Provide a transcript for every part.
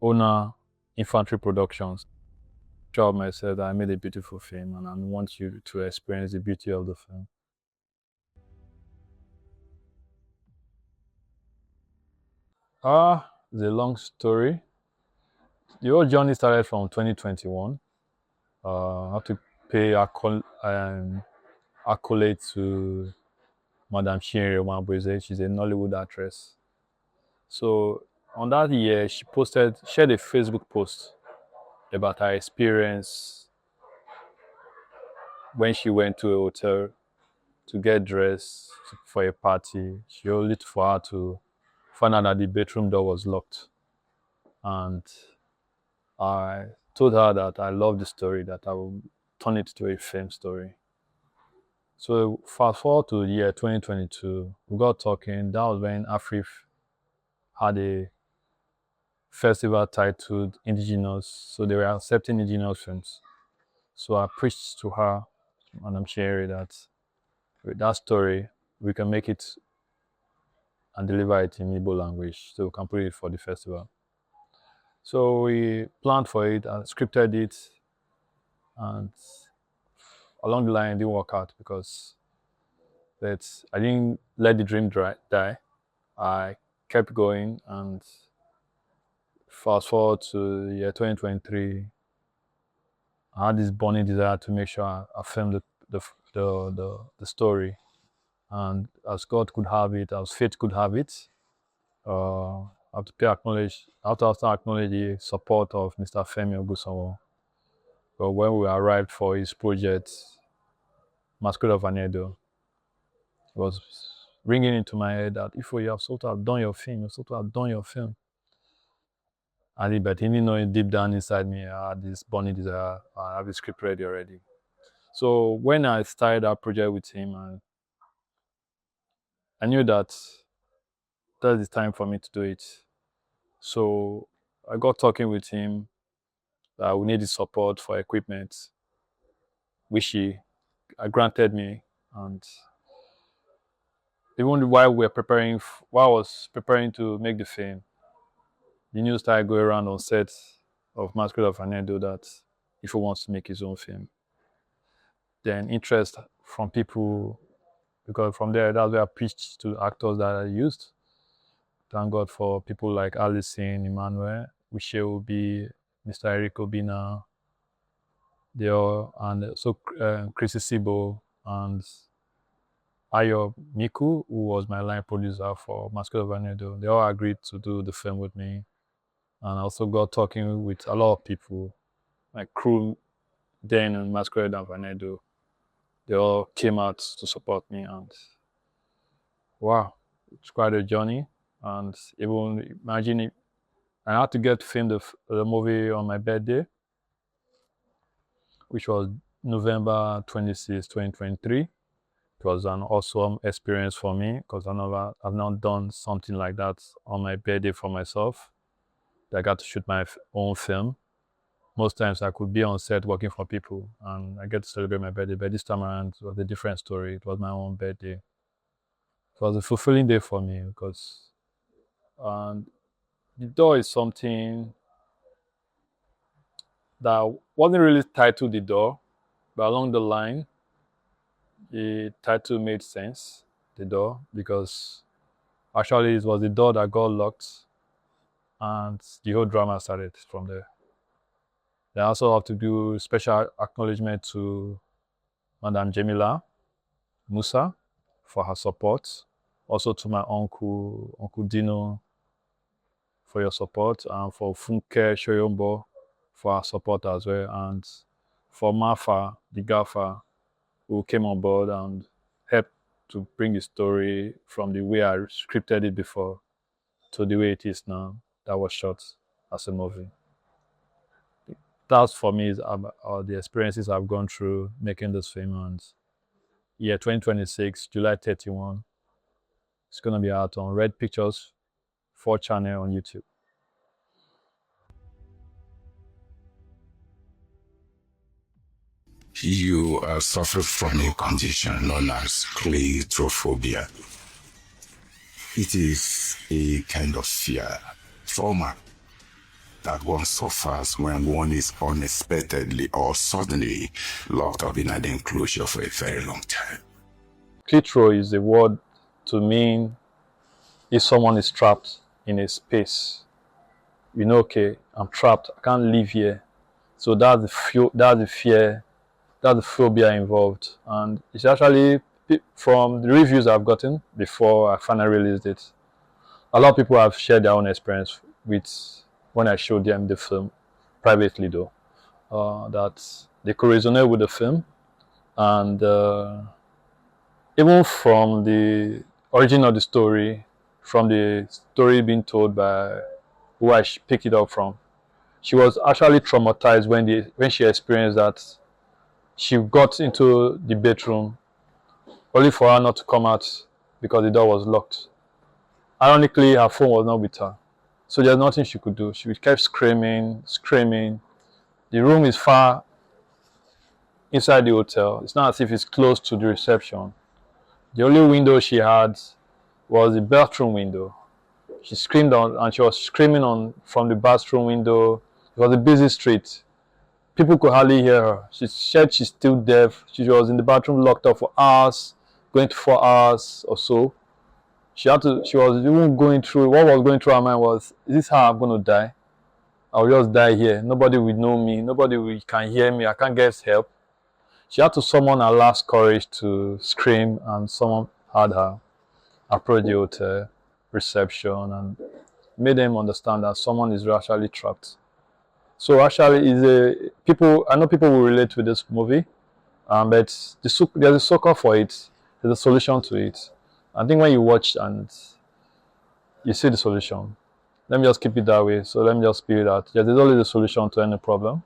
owner, Infantry Productions. Proud myself that I made a beautiful film, and I want you to experience the beauty of the film. It's a long story. The whole journey started from 2021. I have to pay accolade to Madam Chinere Wambueze. She's a Nollywood actress. So on that year, she shared a Facebook post about her experience when she went to a hotel to get dressed for a party. She only for her to find out that the bedroom door was locked. And I told her that I love the story, that I will turn it to a film story. So fast forward to the year 2022, we got talking. That was when Afrif had a festival titled Indigenous. So they were accepting indigenous films. So I preached to her, and I'm sharing that with that story, we can make it and deliver it in Igbo language, so we can put it for the festival. So we planned for it and scripted it, and along the line it didn't work out because I didn't let the dream die. I kept going, and fast forward to the year 2023, I had this burning desire to make sure I filmed the story, and as God could have it, as fate could have it, I have to acknowledge the support of Mr. Femi Ogusanwo. But when we arrived for his project, Masquerade of Anedo, it was ringing into my head that if you have sort of done your film, but he didn't know it deep down inside me. I had this burning desire. I have the script ready already. So when I started that project with him, I knew that that's the time for me to do it. So I got talking with him that we need his support for equipment, which he granted me. And even while I was preparing to make the film, the news started going around on set of Masquerade of Anedo that if he wants to make his own film, then interest from people, because from there, that's where I pitched to actors that I used. Thank God for people like Alison, Emmanuel, Uche Obi, Mr. Eric Obina, and so Chrissy Sibo and Ayo Miku, who was my line producer for Masquerade of Anedo. They all agreed to do the film with me. And I also got talking with a lot of people, my crew then in Masquerade of Anedo. They all came out to support me, and wow, it's quite a journey. And even imagine it, I had to get filmed the movie on my birthday, which was November 26, 2023. It was an awesome experience for me because I've not done something like that on my birthday for myself. I got to shoot my own film. Most times I could be on set working for people and I get to celebrate my birthday, but this time around it was a different story. It was my own birthday. It was a fulfilling day for me because the door is something that wasn't really titled The Door, but along the line, the title made sense, The Door, because actually it was the door that got locked and the whole drama started from there. They also have to do special acknowledgement to Madam Jamila Musa for her support. Also to my Uncle Dino for your support, and for Funke Shoyombo for her support as well, and for Mafa, the gaffer, who came on board and helped to bring the story from the way I scripted it before to the way it is now, that was shot as a movie. That for me is the experiences I've gone through making this film. And year 2026, July 31, it's going to be out on Red Pictures 4 channel on YouTube. You suffer from a condition known as claustrophobia. It is a kind of fear, trauma that one suffers when one is unexpectedly or suddenly locked up in an enclosure for a very long time. Clitro is a word to mean if someone is trapped in a space. You know, okay, I'm trapped, I can't live here. So that's the fear, that's the phobia involved. And it's actually, from the reviews I've gotten before I finally released it, a lot of people have shared their own experience with when I showed them the film, privately though, that they could resonate with the film. And even from the origin of the story, from the story being told by who I picked it up from, she was actually traumatized when she experienced that she got into the bedroom only for her not to come out because the door was locked. Ironically, her phone was not with her, so there's nothing she could do. She kept screaming, screaming. The room is far inside the hotel. It's not as if it's close to the reception. The only window she had was the bathroom window. She screamed on, and she was screaming on from the bathroom window. It was a busy street. People could hardly hear her. She said she's still deaf. She was in the bathroom locked up for hours, going to 4 hours or so. She was even going through, what was going through her mind was, is this how I'm going to die? I'll just die here. Nobody will know me. Can hear me. I can't get help. She had to summon her last courage to scream, and someone had her approach the hotel reception and made them understand that someone is actually trapped. So actually, I know people will relate with this movie, but there's a sucker for it. There's a solution to it. I think when you watch and you see the solution, let me just keep it that way. So let me just speak that there's always a solution to any problem.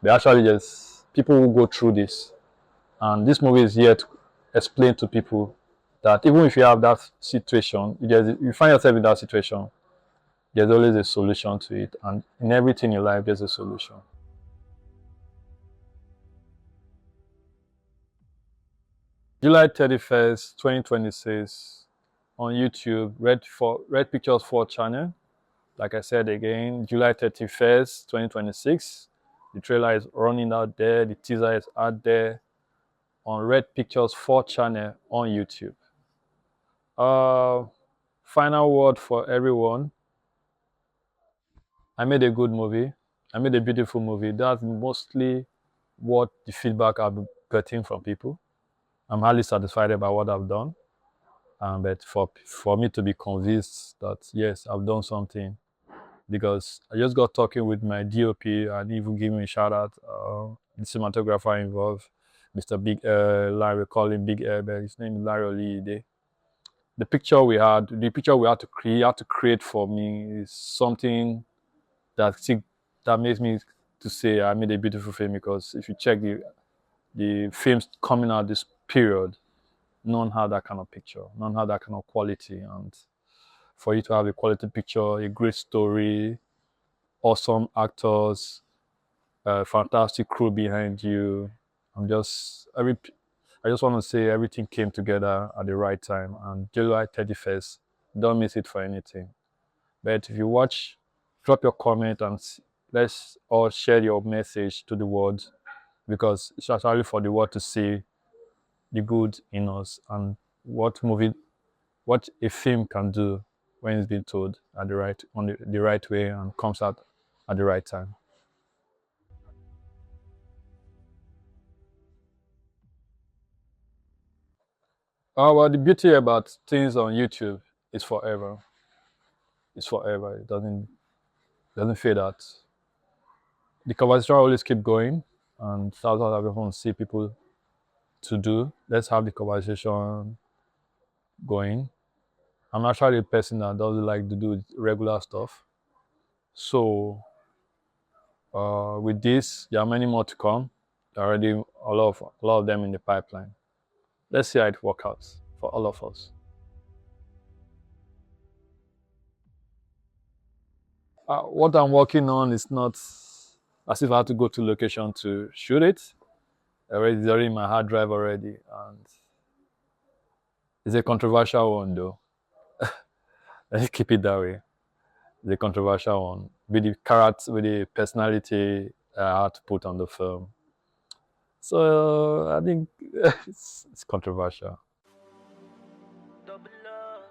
But actually, there's people who go through this, and this movie is here to explain to people that even if you have that situation, you find yourself in that situation, there's always a solution to it, and in everything in life, there's a solution. July 31st, 2026, on YouTube, Red Pictures 4 channel. Like I said again, July 31st, 2026. The trailer is running out there, the teaser is out there on Red Pictures 4 channel on YouTube. Final word for everyone. I made a good movie. I made a beautiful movie. That's mostly what the feedback I've been getting from people. I'm highly satisfied about what I've done. But for me to be convinced that yes, I've done something, because I just got talking with my DOP and even giving me a shout out, the cinematographer involved, Mr. Larry, call him Big Air, but his name is Larry Olide. The picture we had to create for me is something that makes me to say I made a beautiful film, because if you check the films coming out this period, none had that kind of picture, none had that kind of quality. And for you to have a quality picture, a great story, awesome actors, fantastic crew behind you, I just want to say everything came together at the right time. And July 31st, don't miss it for anything. But if you watch, drop your comment and let's all share your message to the world, because it's actually for the world to see the good in us and what a film can do when it's been told at the right way and comes out at the right time. Well, the beauty about things on YouTube is forever. It's forever. It doesn't fade out. The conversation always keep going, and that's what I want to see people to do. Let's have the conversation going. I'm actually a person that doesn't like to do regular stuff. So with this, there are many more to come. There are already a lot of them in the pipeline. Let's see how it works out for all of us. What I'm working on is not as if I had to go to location to shoot it. It's already in my hard drive already, and it's a controversial one though. Let's keep it that way. the controversial one with the character, with the personality I had to put on the film. So I think it's controversial. Double love.